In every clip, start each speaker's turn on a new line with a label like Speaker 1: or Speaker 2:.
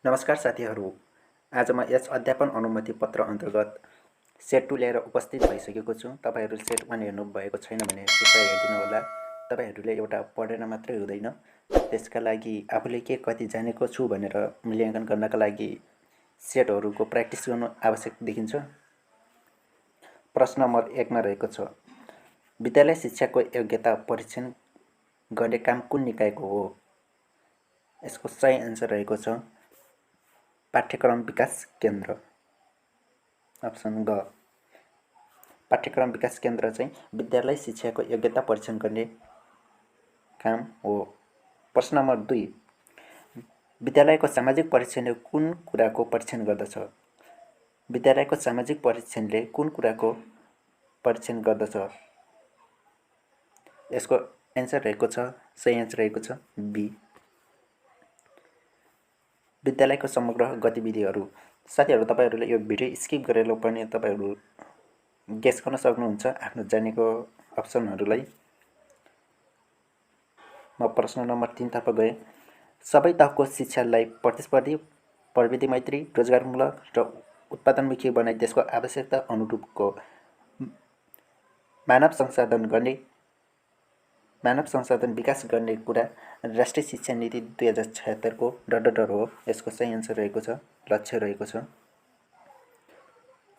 Speaker 1: नमस्कार साथीहरू। आज म यस अध्यापन अनुमति पत्र अन्तर्गत सेट 2 लिएर उपस्थित भइसकेको छु। तपाईँहरू सेट 1 हेर्नुभएको छैन भने कृपया हेरिदिनुहोला। तपाईँहरूले एउटा पढेर मात्रै हुँदैन, त्यसका लागि आफूले के कति जानेको छु भनेर मूल्याङ्कन गर्नका लागि सेटहरूको प्र्याक्टिस गर्नु आवश्यक देखिन्छ। प्रश्न नम्बर 1 मा रहेको छ, विद्यालय शिक्षाको योग्यता परीक्षण गर्ने काम कुन निकायको हो? यसको सही एन्सर रहेको छ पाठ्यक्रम विकास केन्द्र। अप्सन ग। पाठ्यक्रम विकास केन्द्र चाहिँ विद्यालय शिक्षाको योग्यता परीक्षण गर्ने काम हो। प्रश्न नम्बर 2, विद्यालयको सामाजिक परीक्षणले कुन कुराको परीक्षण गर्दछ? विद्यालयको सामाजिक परीक्षणले कुन कुराको परीक्षण गर्दछ? यसको एन्सर रहेको छ, सही एन्सर रहेको छ बी, विद्यालयको समग्र गतिविधिहरू। साथीहरू, तपाईँहरूले यो भिडियो स्किप गरेर पनि तपाईँहरू गेस गर्न सक्नुहुन्छ आफ्नो जानेको अप्सनहरूलाई। म प्रश्न नम्बर 3 तर्फ गएँ। सबै तहको शिक्षालाई प्रतिस्पर्धी, प्रविधि मैत्री, रोजगारमूलक र उत्पादनमुखी बनाई देशको आवश्यकता अनुरूपको मानव संसाधन विकास गर्ने कुरा राष्ट्रिय शिक्षा नीति 2076 को डर हो। यसको सही एन्सर रहेको छ, लक्ष्य रहेको छ।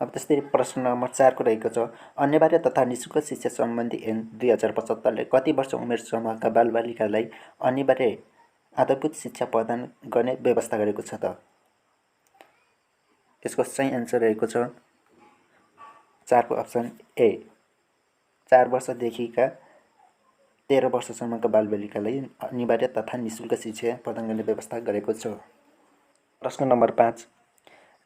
Speaker 1: अब त्यस्तै प्रश्न नम्बर 4 को रहेको छ, अनिवार्य तथा निःशुल्क शिक्षा सम्बन्धी ऐन 2075 ले कति वर्ष उमेर समूहका बालबालिकालाई अनिवार्य आधारभूत शिक्षा प्रदान गर्ने व्यवस्था गरेको छ त? यसको सही एन्सर रहेको छ 4 को अप्सन ए, 4 वर्षदेखिका 13 वर्षसम्मका बालबालिकालाई अनिवार्य तथा निःशुल्क शिक्षा प्रदान गर्ने व्यवस्था गरेको छ। प्रश्न नम्बर 5,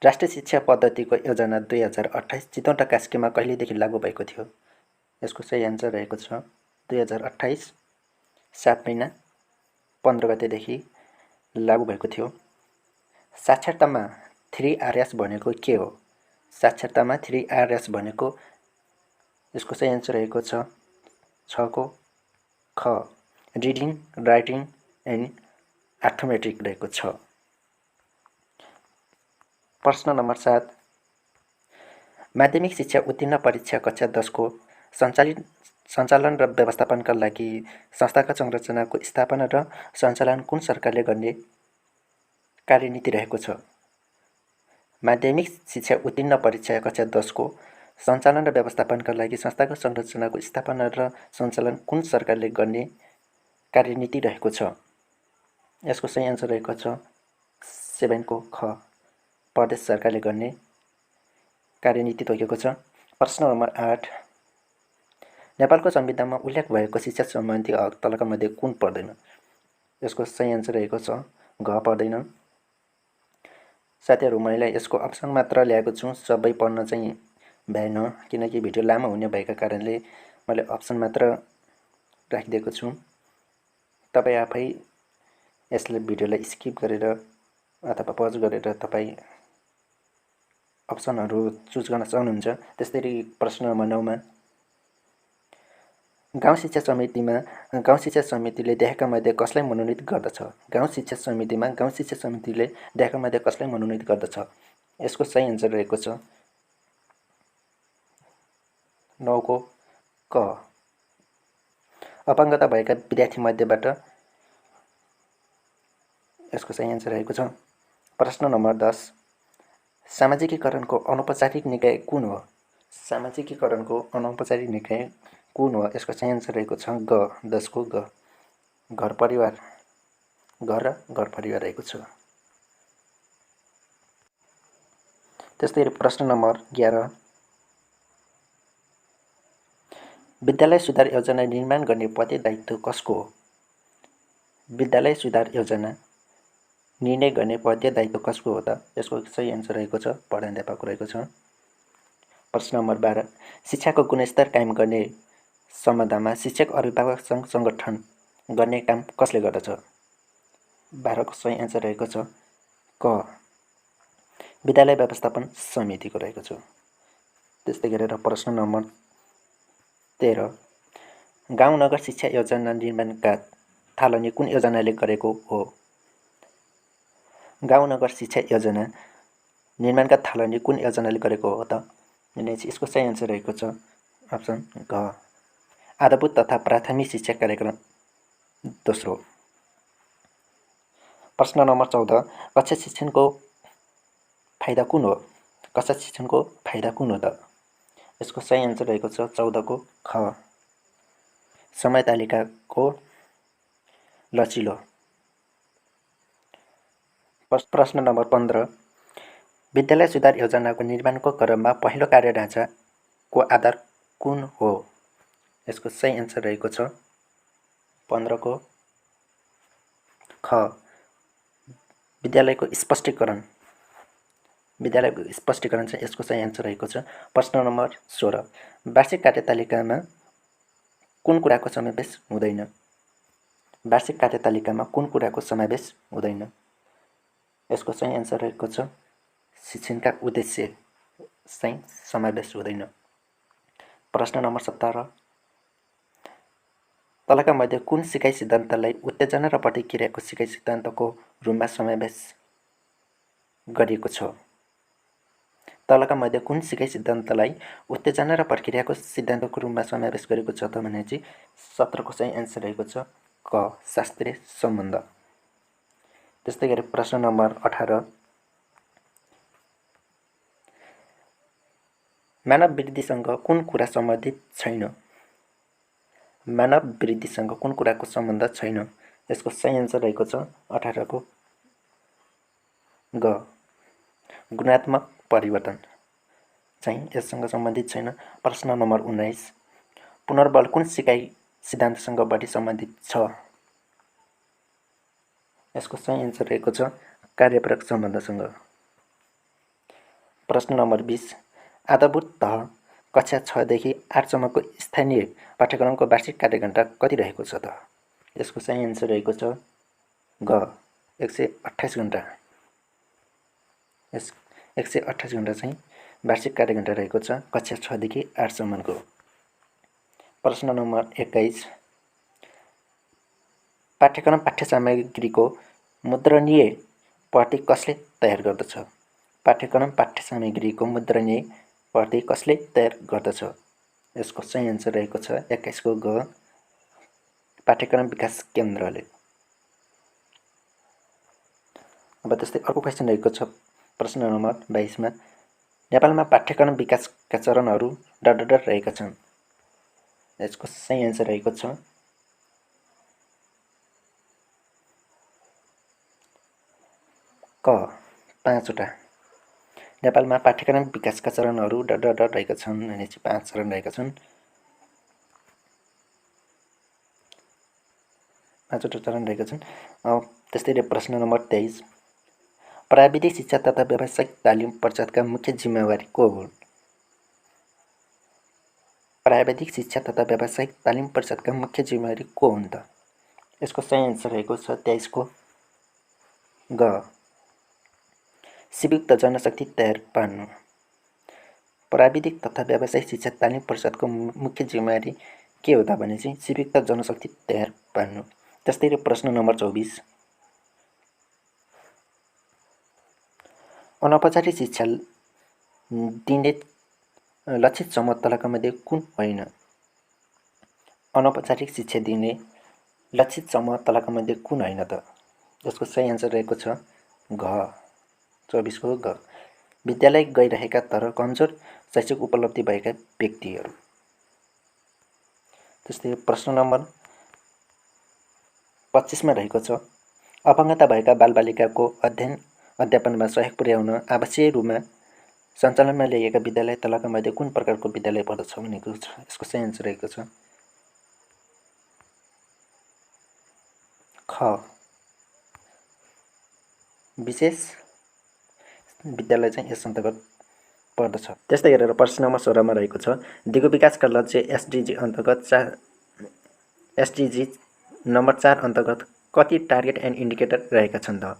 Speaker 1: राष्ट्रिय शिक्षा पद्धतिको योजना 2028 चितवन र कास्कीमा कहिलेदेखि लागू भएको थियो? यसको सही एन्सर रहेको छ 2028 7 महिना 15 गतेदेखि लागू भएको थियो। साक्षरतामा 3Rs भनेको के हो? साक्षरतामा 3Rs भनेको, यसको सही एन्सर रहेको छ 6 को ख, रिडिङ, राइटिङ एन्ड अर्थमेटिक रहेको छ। प्रश्न नम्बर 7, माध्यमिक शिक्षा उत्तीर्ण परीक्षा कक्षा 10 को सञ्चालन र व्यवस्थापनका लागि संस्थागत संरचनाको स्थापना र सञ्चालन कुन सरकारले गर्ने कार्यनीति रहेको छ? माध्यमिक शिक्षा उत्तीर्ण परीक्षा कक्षा 10 को सञ्चालन र व्यवस्थापनका लागि संस्थागत संरचनाको स्थापना र सञ्चालन कुन सरकारले गर्ने कार्यनीति रहेको छ? यसको सही एन्सर रहेको छ 7 को ख, प्रदेश सरकारले गर्ने कार्यनीति तोकेको छ। प्रश्न नम्बर 8, नेपालको संविधानमा उल्लेख भएको शिक्षा सम्बन्धी हक तलका मध्ये कुन पर्दैन? यसको सही एन्सर रहेको छ घ, पर्दैन। साथीहरू, मैले यसको अप्सन मात्र ल्याएको छु, सबै पढ्न चाहिँ भएन, किनकि भिडियो लामो हुने भएका कारणले मैले अप्सन मात्र राखिदिएको छु। तपाईँ आफै यसले भिडियोलाई स्किप गरेर अथवा पज गरेर तपाईँ अप्सनहरू चुज गर्न सक्नुहुन्छ। त्यसरी प्रश्न नम्बर 9 मा, गाउँ शिक्षा समितिले देखाएका मध्ये कसलाई मनोनित गर्दछ? गाउँ शिक्षा समितिले देखाएका मध्ये कसलाई मनोनित गर्दछ? यसको सही एन्सर रहेको छ 9 को क, अपाङ्गता भएका विद्यार्थी मध्येबाट यसको सही एन्सर रहेको छ। प्रश्न नम्बर 10, सामाजिकीकरणको अनौपचारिक निकाय कुन हो? सामाजिकीकरणको अनौपचारिक निकाय कुन हो? यसको सही एन्सर रहेको छ ग, 10 को ग, घर र घर परिवार रहेको छ। त्यस्तै प्रश्न नम्बर 11, विद्यालय सुधार योजना निर्माण गर्ने पद दायित्व कसको हो? विद्यालय सुधार योजना निर्णय गर्ने पद दायित्व कसको हो त? यसको सही एन्सर रहेको छ प्राध्यापकको रहेको छ। प्रश्न नम्बर 12, शिक्षाको गुणस्तर कायम गर्ने सम्बन्धमा शिक्षक अभिभावक सङ्घ सङ्गठन गर्ने काम कसले गर्दछ? 12 को सही एन्सर रहेको छ क, विद्यालय व्यवस्थापन समितिको रहेको छ। त्यस्तै गरेर प्रश्न नम्बर 13, गाउँ नगर शिक्षा योजना निर्माणका थालनी कुन योजनाले गरेको हो? गाउँ नगर शिक्षा योजना निर्माणका थालनी कुन योजनाले गरेको हो त भनेपछि यसको सही आन्सर रहेको छ अप्सन घ आधारभूत तथा प्राथमिक शिक्षा कार्यक्रम दोस्रो। प्रश्न नम्बर 14 कक्षा शिक्षणको फाइदा कुन हो? कक्षा शिक्षणको फाइदा कुन हो त? यसको सही आन्सर रहेको छ 14 को ख समय तालिकाको लचिलो। प्रश्न नम्बर 15 विद्यालय सुधार योजनाको निर्माणको क्रममा पहिलो कार्य ढाँचाको आधार कुन हो? यसको सही आन्सर रहेको छ 15 को ख विद्यालयको स्पष्टीकरण चाहिँ यसको सही आन्सर रहेको छ। प्रश्न नम्बर 16 वार्षिक कार्यतालिकामा कुन कुराको समावेश हुँदैन? वार्षिक कार्यतालिकामा कुन कुराको समावेश हुँदैन? यसको सही आन्सर रहेको छ शिक्षणका उद्देश्य चाहिँ समावेश हुँदैन। प्रश्न नम्बर 17 तलका मध्ये कुन सिकाइ सिद्धान्तलाई उत्तेजना र प्रतिक्रियाको सिकाइ सिद्धान्तको रूपमा समावेश गरिएको छ? तलका मध्ये कुन सिकाइ सिद्धान्तलाई उत्तेजना र प्रतिक्रियाको सिद्धान्तको रूपमा समावेश गरेको छ त भनेपछि 17 को सही आन्सर रहेको छ क शास्त्रीय सम्बन्ध। त्यस्तै गरी प्रश्न नम्बर 18 मानव वृद्धिसँग कुन कुरा सम्बन्धित छैन? मानव वृद्धिसँग कुन कुराको सम्बन्ध छैन? यसको सही आन्सर रहेको छ 18 को ग गुणात्मक परिवर्तन चाहिँ यससँग सम्बन्धित छैन। प्रश्न नम्बर 19 पुनर्बल कुन सिकाइ सिद्धान्तसँग बढी सम्बन्धित छ? यसको सही आन्सर रहेको छ कार्यप्रयोग सम्बन्धसँग। प्रश्न नम्बर 20 आधारभूत तह कक्षा 6 देखि 8 सम्मको स्थानीय पाठ्यक्रमको वार्षिक कार्यघण्टा कति रहेको छ त? यसको सही आन्सर रहेको छ ग 128 घण्टा। 128 घण्टा चाहिँ वार्षिक कार्यघण्टा रहेको छ कक्षा 6 देखि 8 सम्मको। प्रश्न नम्बर 21 पाठ्यक्रम पाठ्य सामग्रीको मुद्रणीय प्रति कसले तयार गर्दछ? पाठ्यक्रम पाठ्य सामग्रीको मुद्रणीय प्रति कसले तयार गर्दछ? यसको सही आन्सर रहेको छ 21 को ग पाठ्यक्रम विकास केन्द्रले। अब त्यस्तै अर्को क्वेसन रहेको छ प्रश्न नम्बर 22 मा नेपालमा पाठ्यक्रम विकासका चरणहरू डर रहेका छन्। यसको सही आन्सर रहेको छ क 5 वटा। नेपालमा पाठ्यक्रम विकासका चरणहरू डर रहेका छन् भनेपछि 5 चरण रहेका छन्। 5 वटा चरण रहेका छन्। त्यस्तै प्रश्न नम्बर 23 प्राविधिक शिक्षा तथा व्यावसायिक तालिम परिषदका मुख्य जिम्मेवारी को हुन्? प्राविधिक शिक्षा तथा व्यावसायिक तालिम परिषदका मुख्य जिम्मेवारी को हुन् त? यसको सही आन्सर रहेको छ 23 को ग सिपयुक्त जनशक्ति तयार पार्नु। प्राविधिक तथा व्यावसायिक शिक्षा तालिम परिषदको मुख्य जिम्मेवारी के हो त भने चाहिँ सिपयुक्त जनशक्ति तयार पार्नु। त्यस्तै प्रश्न नम्बर 24 अनौपचारिक शिक्षा दिने लक्षित समूह तलका मध्ये कुन होइन? अनौपचारिक शिक्षा दिने लक्षित समूह तलका मध्ये कुन होइन त? यसको सही आन्सर रहेको छ घ 24 को ग विद्यालय गइरहेका तर कमजोर शैक्षिक उपलब्धि भएका व्यक्तिहरू। त्यस्तै प्रश्न नम्बर 25 मा रहेको छ अपाङ्गता भएका बालबालिकाको अध्ययन अध्यापनमा सहयोग पुर्याउन आवश्यक रूपमा सञ्चालनमा ल्याइएका विद्यालय तलका मध्ये कुन प्रकारको विद्यालय पर्दछ भनेको छ। यसको सही आन्सर रहेको छ ख विशेष विद्यालय चाहिँ यस अन्तर्गत पर्दछ। त्यस्तै गरेर प्रश्न नम्बर 16 मा रहेको छ दिगो विकासका लक्ष्य एसडिजी नम्बर 4 अन्तर्गत कति टार्गेट एन्ड इन्डिकेटर रहेका छन् त?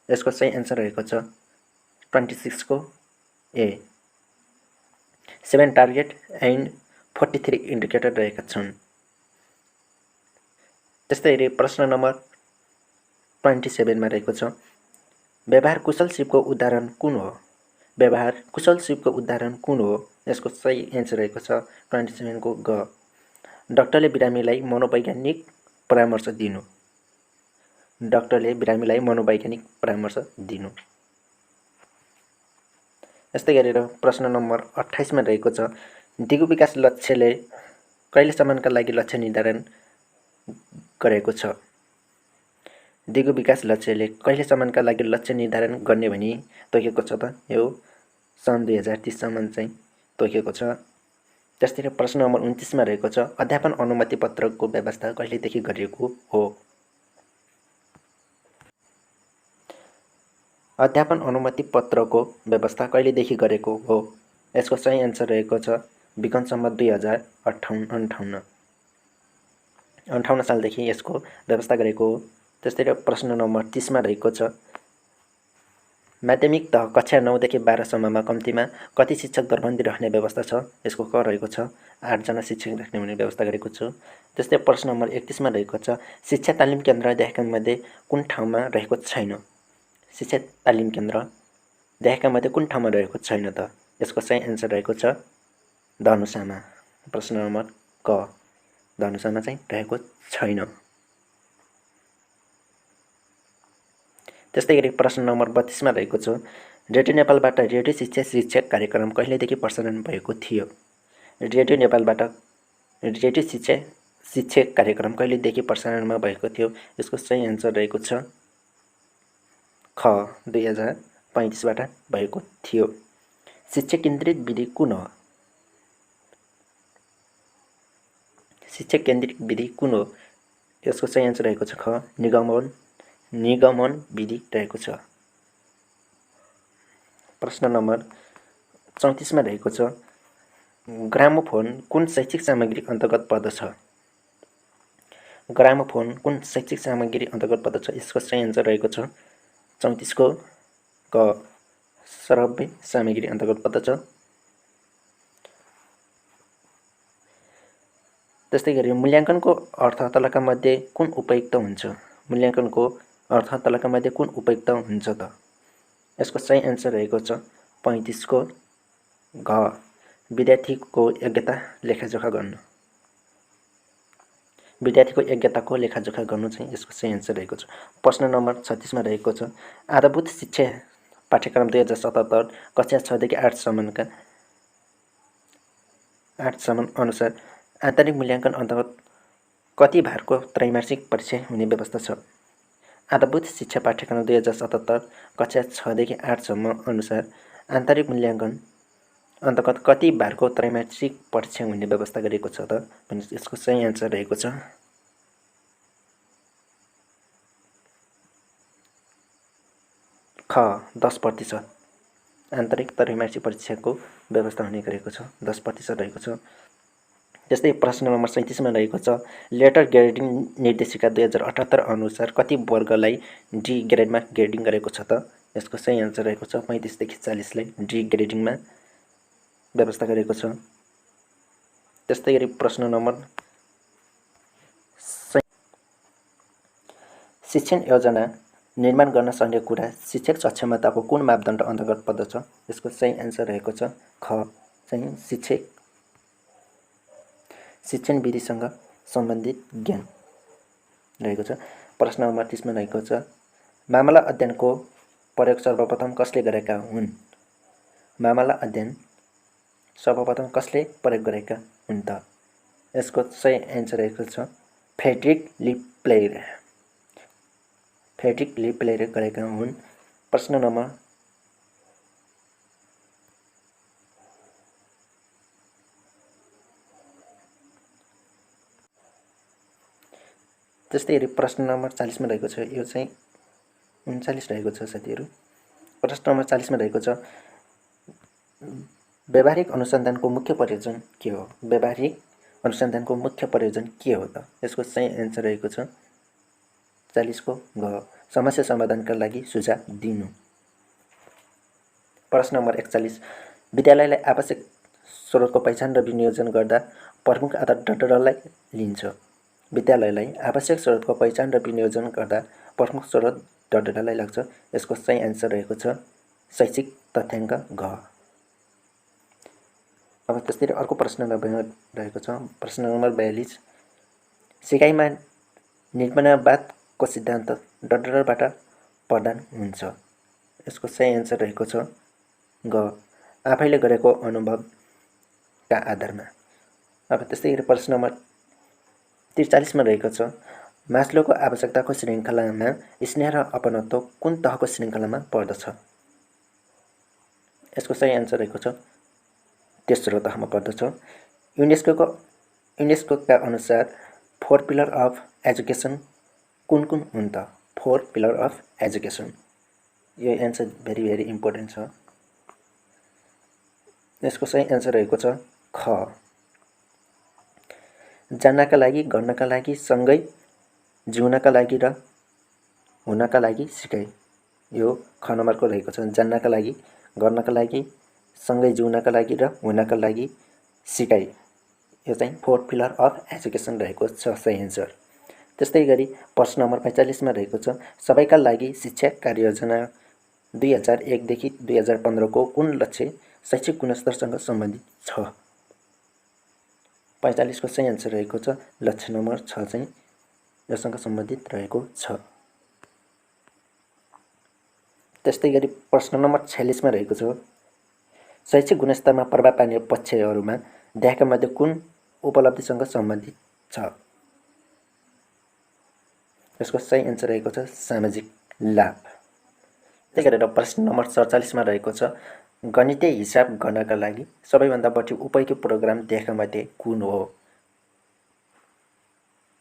Speaker 1: यसको सही आन्सर रहेको छ 26 को ए 7 टार्गेट एन्ड 43 इन्डिकेटर रहेका छन्। त्यस्तै प्रश्न नम्बर 27 मा रहेको छ व्यवहार कुशल सिपको उदाहरण कुन हो? व्यवहार कुशल सिपको उदाहरण कुन हो? यसको सही एन्सर रहेको छ 27 को ग। डाक्टरले बिरामीलाई मनोवैज्ञानिक परामर्श दिनु। डाक्टरले बिरामीलाई मनोवैज्ञानिक परामर्श दिनु। यस्तै गरेर प्रश्न नम्बर 28 मा रहेको छ दिगो विकास लक्ष्यले कहिलेसम्मका लागि लक्ष्य निर्धारण गरेको छ? दिगो विकास लक्ष्यले कहिलेसम्मका लागि लक्ष्य निर्धारण गर्ने भनी तोकेको छ त? यो सन् 2030 सम्म चाहिँ तोकेको छ। त्यस्तै प्रश्न नम्बर 29 मा रहेको छ अध्यापन अनुमति पत्रको व्यवस्था कहिलेदेखि गरिएको हो? अध्यापन अनुमति पत्रको व्यवस्था कहिलेदेखि गरेको हो? यसको सही एन्सर रहेको छ विक्रमसम्म 2058 सालदेखि यसको व्यवस्था गरेको हो। त्यस्तै प्रश्न नम्बर 30 मा रहेको छ माध्यमिक तह कक्षा 9 देखि 12 सम्ममा कम्तीमा कति शिक्षक दरबन्दी राख्ने व्यवस्था छ? यसको क रहेको छ 8 जना शिक्षक राख्ने हुने व्यवस्था गरेको छु। त्यस्तै प्रश्न नम्बर 31 मा रहेको छ शिक्षा तालिम केन्द्र देहाकामध्ये कुन ठाउँमा रहेको छैन? शिक्षा तालिम केन्द्र देहाकामध्ये कुन ठाउँमा रहेको छैन त? यसको सही एन्सर रहेको छ धनुषामा। प्रश्न नम्बर क धनुषामा चाहिँ रहेको छैन। त्यस्तै गरी प्रश्न नम्बर 32 मा रहेको छ रेडियो नेपालबाट रेडियो शिक्षा शीर्षक कार्यक्रम कहिलेदेखि प्रसारण भएको थियो? रेडियो नेपालबाट रेडियो शिक्षा शीर्षक कार्यक्रम कहिलेदेखि प्रसारणमा भएको थियो? यसको सही एन्सर रहेको छ ख 2035 बाट भएको थियो। शिक्षा केन्द्रित विधि कुन हो? शिक्षा केन्द्रित विधि कुन हो? यसको सही एन्सर रहेको छ ख निगमन विधि रहेको छ। प्रश्न नम्बर 34 मा रहेको छ ग्रामोफोन कुन शैक्षिक सामग्री अन्तर्गत पर्दछ? ग्रामोफोन कुन शैक्षिक सामग्री अन्तर्गत पर्दछ? यसको सही एन्सर रहेको छ 34 को क श्रव्य सामग्री अन्तर्गत पर्दछ। त्यस्तै गरी मूल्याङ्कनको अर्थतलाका मध्ये कुन उपयुक्त हुन्छ? मूल्याङ्कनको अर्थतलाका मध्ये कुन उपयुक्त हुन्छ त? यसको सही एन्सर रहेको छ 35 को घ विद्यार्थीको योग्यता लेखाजोखा गर्नु। विद्यार्थीको योग्यताको लेखाजोखा गर्नु चाहिँ यसको सही एन्सर रहेको छ। प्रश्न नम्बर 36 मा रहेको छ आधारभूत शिक्षा पाठ्यक्रम 2077 कक्षा 6 देखि 8 सम्म अनुसार आन्तरिक मूल्याङ्कन अन्तर्गत कति भारको त्रैमासिक परीक्षा हुने व्यवस्था छ? आधारभूत शिक्षा पाठ्यक्रम 2077 कक्षा 6 देखि 8 सम्म अनुसार आन्तरिक मूल्याङ्कन अन्तर्गत कति भारको त्रैमासिक परीक्षा हुने व्यवस्था गरेको छ त? भने यसको सही एन्सर रहेको छ ख 10% आन्तरिक त्रैमासिक परीक्षाको व्यवस्था हुने गरेको छ 10% रहेको छ। त्यस्तै प्रश्न नम्बर 37 मा रहेको छ लेटर ग्रेडिङ निर्देशिका 2078 अनुसार कति वर्गलाई डी ग्रेडमा ग्रेडिङ गरेको छ त? यसको सही एन्सर रहेको छ 35 देखि 40 लाई डी ग्रेडिङमा व्यवस्था गरेको छ। त्यस्तै गरी प्रश्न नम्बर शिक्षण योजना निर्माण गर्न सक्ने कुरा शिक्षक सक्षमताको कुन मापदण्ड अन्तर्गत पर्दछ? यसको सही एन्सर रहेको छ ख चाहिँ शिक्षण विधिसँग सम्बन्धित ज्ञान रहेको छ। प्रश्न नम्बर 30 मा रहेको छ मामला अध्ययनको प्रयोग सर्वप्रथम कसले गरेका हुन्? मामला अध्ययन सर्वप्रथम कसले प्रयोग गरेका हुन् त? यसको सही एन्सर रहेको छ फ्रेडरिक लिप्लेले गरेका हुन्। प्रश्न नम्बर त्यस्तै गरी प्रश्न नम्बर 40 मा रहेको छ यो चाहिँ 39 रहेको छ साथीहरू। प्रश्न नम्बर 40 मा रहेको छ व्यावहारिक अनुसन्धानको मुख्य प्रयोजन के हो? व्यावहारिक अनुसन्धानको मुख्य प्रयोजन के हो त? यसको सही एन्सर रहेको छ 40 को घ समस्या समाधानका लागि सुझाव दिनु। प्रश्न नम्बर 41 विद्यालयलाई आवश्यक स्रोतको पहिचान र विनियोजन गर्दा प्रमुख आधार डडरलाई लिन्छ। विद्यालयलाई आवश्यक स्रोतको पहिचान र विनियोजन गर्दा प्रमुख स्रोत डडेलालाई लाग्छ। यसको सही एन्सर रहेको छ शैक्षिक तथ्याङ्क घ। अब त्यसरी अर्को प्रश्न रहेको छ प्रश्न नम्बर 42। सिकाइमा निम्नवादको सिद्धान्त डडेलबाट प्रदान हुन्छ। यसको सही एन्सर रहेको छ ग आफैले गरेको अनुभवका आधारमा। अब त्यस्तै गरी प्रश्न नम्बर 43 मा रहेको छ मास्लोको आवश्यकताको श्रृङ्खलामा स्नेह र अपनत्व कुन तहको श्रृङ्खलामा पर्दछ। यसको सही एन्सर रहेको छ तेस्रो तहमा पर्दछ। युनेस्कोका अनुसार 4 पिलर अफ एजुकेसन कुन कुन हुन् त। 4 पिलर अफ एजुकेसन, यो एन्सर भेरी इम्पोर्टेन्ट छ। यसको सही एन्सर रहेको छ ख जान्नका लागि, गर्नका लागि, सँगै जिउनका लागि र हुनका लागि सिकाइ। यो ख नम्बरको रहेको छ। जान्नका लागि, गर्नका लागि, सँगै जिउनका लागि र हुनका लागि सिकाइ। यो चाहिँ 4 पिलर अफ एजुकेसन रहेको छ सही एन्सर। त्यस्तै गरी प्रश्न नम्बर 45 मा रहेको छ सबैका लागि शिक्षा कार्ययोजना 2001 देखि 2015 को कुन लक्ष्य शैक्षिक गुणस्तरसँग सम्बन्धित छ। 45 को सही एन्सर रहेको छ लक्ष्य नम्बर 6 चाहिँ योसँग सम्बन्धित रहेको छ। त्यस्तै गरी प्रश्न नम्बर 46 मा रहेको छ शैक्षिक गुणस्तरमा प्रभाव पार्ने पक्षहरूमा देखाएका मध्ये कुन उपलब्धिसँग सम्बन्धित छ। यसको सही एन्सर रहेको छ सामाजिक लाभ। त्यही गरेर प्रश्न नम्बर 47 मा रहेको छ गणितीय हिसाब गर्नका लागि सबैभन्दा बढी उपयोगी प्रोग्राम देखाएका मध्ये कुन हो।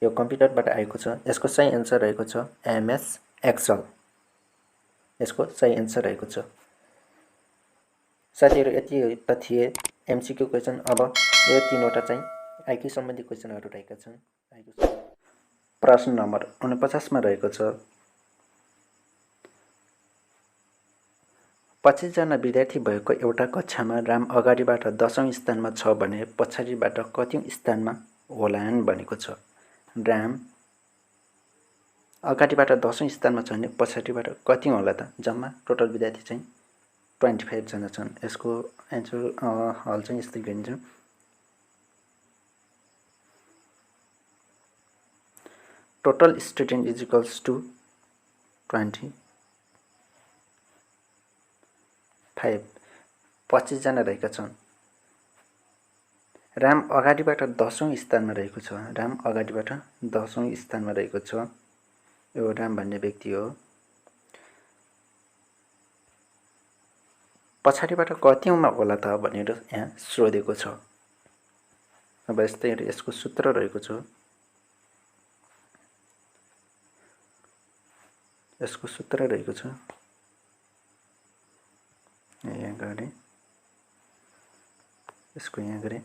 Speaker 1: यो कम्प्युटरबाट आएको छ। यसको सही एन्सर रहेको छ MS एक्सेल। यसको सही एन्सर रहेको छ। साथीहरू यति त थिए MCQ क्वेसन। अब यो 3वटा चाहिँ आइक्यू सम्बन्धी क्वेसनहरू रहेका छन्। प्रश्न नम्बर 49 मा रहेको छ 25 जना विद्यार्थी भएको एउटा कक्षामा राम अगाडिबाट 10औं स्थानमा छ भने पछाडिबाट कतिौं स्थानमा होलान् भनेको छ। राम अगाडिबाट 10औं स्थानमा छ भने पछाडिबाट कति होला त। जम्मा टोटल विद्यार्थी चाहिँ 25 जना छन्। यसको एन्सर हल चाहिँ यस्तै गरिन्छ। Total student is equals to 25। 25 जना रहेका छन्। राम अगाडिबाट 10औं स्थानमा रहेको छ। राम अगाडिबाट 10औं स्थानमा रहेको छ। यो राम भन्ने व्यक्ति हो। पछाडिबाट कतिौंमा होला त भनेर यहाँ सोधेको छ। अब यस्तै यसको सूत्र रहेको छ। यसको सूत्र रहेको छ यहाँ गरे, यसको यहाँ गरे।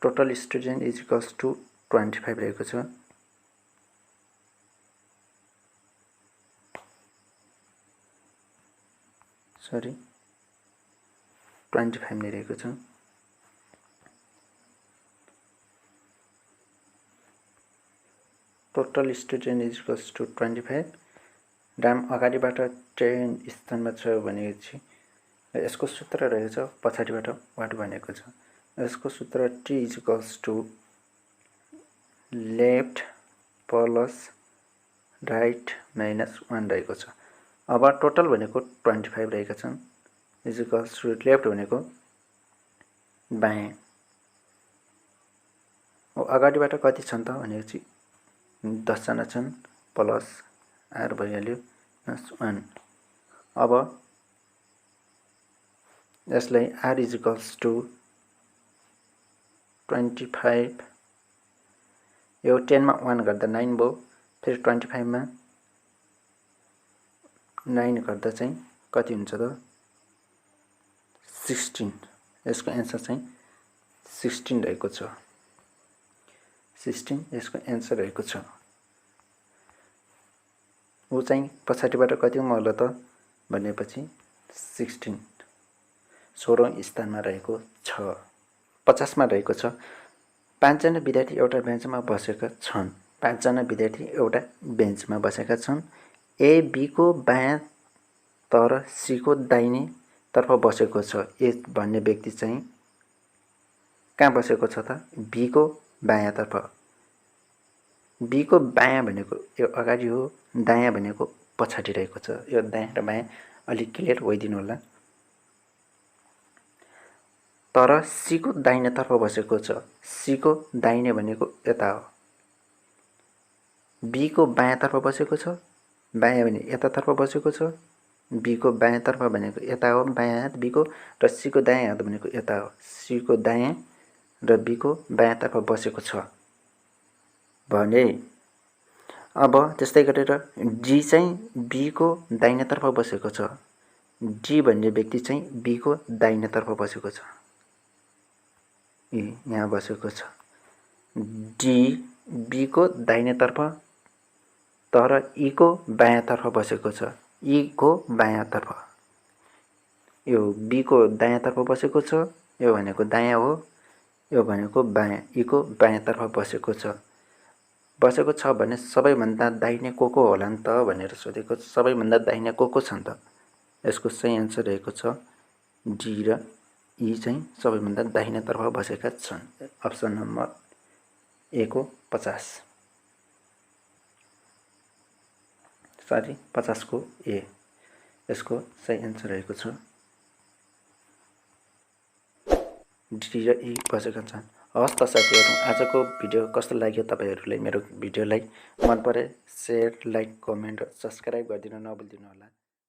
Speaker 1: Total student is equals to 25 रहेको छ। सरी 25 नै रहेको छ। Total student is equals to 25। Ram अगाडिबाट 10 स्थानमा छ भनेपछि यसको सूत्र रहेछ पछाडिबाट वाट भनेको छ। यसको सूत्र T is equals to left plus right minus 1 रहेको छ। अब टोटल भनेको 25 रहेका छन्। इज इक्वल्स टु लेफ्ट भनेको बायाँ। अगाडिबाट कति छन् त भनेपछि 10 जना छन् प्लस R भइहाल्यो प्लस 1। अब यसलाई R इज इक्वल्स टु 25। यो 10 मा 1 गर्दा 9 भयो। फेरि 25 मा 9 गर्दा चाहिँ कति हुन्छ त 16। यसको एन्सर चाहिँ 16 रहेको छ। 16 यसको एन्सर रहेको छ। ऊ चाहिँ पछाडिबाट कतिमा होला त भनेपछि 16 16औं स्थानमा रहेको छ। 50मा रहेको छ। 5 जना विद्यार्थी एउटा बेन्चमा बसेका छन्। 5 जना विद्यार्थी एउटा बेन्चमा बसेका छन्। ए बीको बायाँ तर सीको दाहिने तर्फ बसेको छ। ए भन्ने व्यक्ति चाहिँ कहाँ बसेको छ त? बीको बायाँतर्फ। बीको बायाँ भनेको यो अगाडि हो, दायाँ भनेको पछाडि रहेको छ। यो दायाँ र बायाँ अलिक क्लियर भइदिनु होला। तर सीको दाहिनेतर्फ बसेको छ। सीको दाहिने भनेको यता हो। बीको बायाँतर्फ बसेको छ। बायाँ भने यतातर्फ बसेको छ। बीको बायाँतर्फ भनेको यता हो बायाँ हात बीको, र सीको दायाँ हात भनेको यता हो। सीको दायाँ र बीको बायाँतर्फ बसेको छ भने अब त्यस्तै गरेर डी चाहिँ बीको दाहिनेतर्फ बसेको छ। डी भन्ने व्यक्ति चाहिँ बीको दाहिनेतर्फ बसेको छ। यहाँ बसेको छ। डी बीको दाहिनेतर्फ तर ईको बायाँतर्फ बसेको छ। ईको बायाँतर्फ। यो बीको दायाँतर्फ बसेको छ। यो भनेको दायाँ हो, यो भनेको बायाँ। ईको बायाँतर्फ बसेको छ। बसेको छ भने सबैभन्दा दाहिने को होला नि त भनेर सोधेको छ। सबैभन्दा दाहिने को छन् त? यसको सही आन्सर रहेको छ डी र ई चाहिँ सबैभन्दा दाहिनेतर्फ बसेका छन्। अप्सन नम्बर ए को 50 सरी 50 को ए यसको सही आन्सर रहेको छ डी र ई बसेका छन्। हस् त साथीहरू, आजको भिडियो कस्तो लाग्यो? तपाईँहरूले मेरो भिडियोलाई मन परे सेयर, लाइक, कमेन्ट र सब्सक्राइब गरिदिन नभुलिदिनु होला।